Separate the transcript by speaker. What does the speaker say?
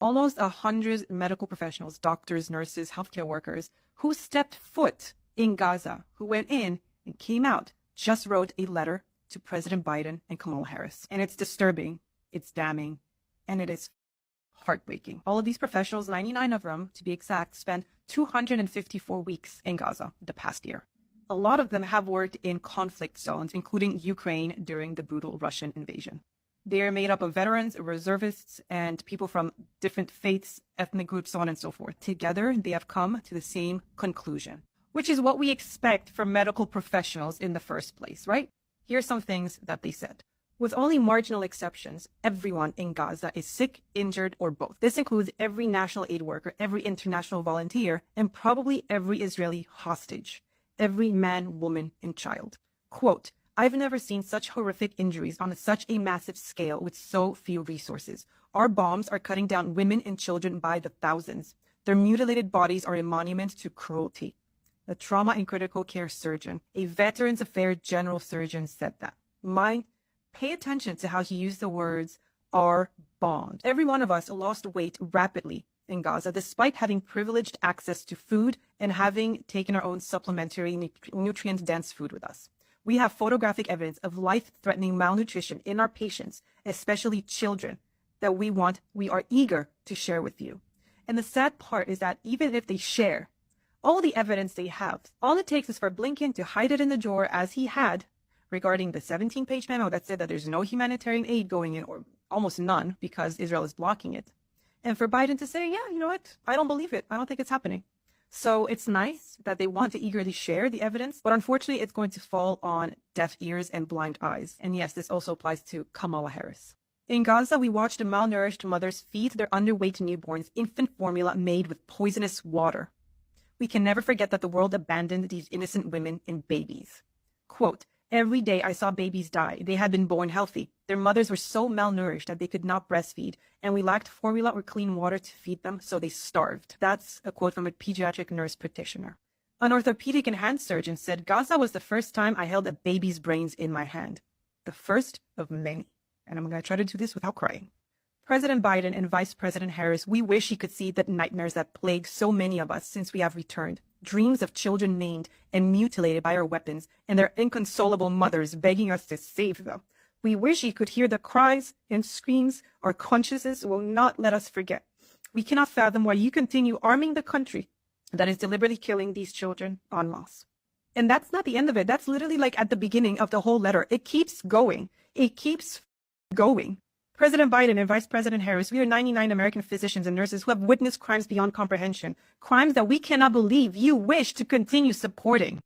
Speaker 1: almost 100 medical professionals, doctors, nurses, healthcare workers, who stepped foot in Gaza, who went in and came out, just wrote a letter to President Biden and Kamala Harris. And it's disturbing, it's damning, and it is heartbreaking. All of these professionals, 99 of them to be exact, spent 254 weeks in Gaza the past year. A lot of them have worked in conflict zones, including Ukraine during the brutal Russian invasion. They are made up of veterans, reservists, and people from different faiths, ethnic groups, so on and so forth. Together, they have come to the same conclusion, which is what we expect from medical professionals in the first place, right? Here are some things that they said. With only marginal exceptions, everyone in Gaza is sick, injured, or both. This includes every national aid worker, every international volunteer, and probably every Israeli hostage, every man, woman, and child. Quote, I've never seen such horrific injuries on such a massive scale with so few resources. Our bombs are cutting down women and children by the thousands. Their mutilated bodies are a monument to cruelty. The trauma and critical care surgeon, a Veterans Affairs general surgeon, said that. Pay attention to how he used the words, our bombs. Every one of us lost weight rapidly in Gaza, despite having privileged access to food and having taken our own supplementary nutrient-dense food with us. We have photographic evidence of life-threatening malnutrition in our patients, especially children, that we are eager to share with you. And the sad part is that even if they share all the evidence they have, all it takes is for Blinken to hide it in the drawer as he had regarding the 17-page memo that said that there's no humanitarian aid going in, or almost none, because Israel is blocking it. And for Biden to say, yeah, you know what? I don't believe it. I don't think it's happening. So it's nice that they want to eagerly share the evidence, but unfortunately, it's going to fall on deaf ears and blind eyes. And yes, this also applies to Kamala Harris. In Gaza, we watched malnourished mothers feed their underweight newborns infant formula made with poisonous water. We can never forget that the world abandoned these innocent women and babies. Quote, every day I saw babies die. They had been born healthy. Their mothers were so malnourished that they could not breastfeed, and we lacked formula or clean water to feed them, so they starved. That's a quote from a pediatric nurse practitioner. An orthopedic and hand surgeon said, Gaza was the first time I held a baby's brains in my hand. The first of many. And I'm going to try to do this without crying. President Biden and Vice President Harris, we wish he could see the nightmares that plague so many of us since we have returned. Dreams of children maimed and mutilated by our weapons, and their inconsolable mothers begging us to save them. We wish he could hear the cries and screams our consciences will not let us forget. We cannot fathom why you continue arming the country that is deliberately killing these children en masse. And that's not the end of it. That's literally like at the beginning of the whole letter. It keeps going. It keeps going. President Biden and Vice President Harris, we are 99 American physicians and nurses who have witnessed crimes beyond comprehension, crimes that we cannot believe you wish to continue supporting.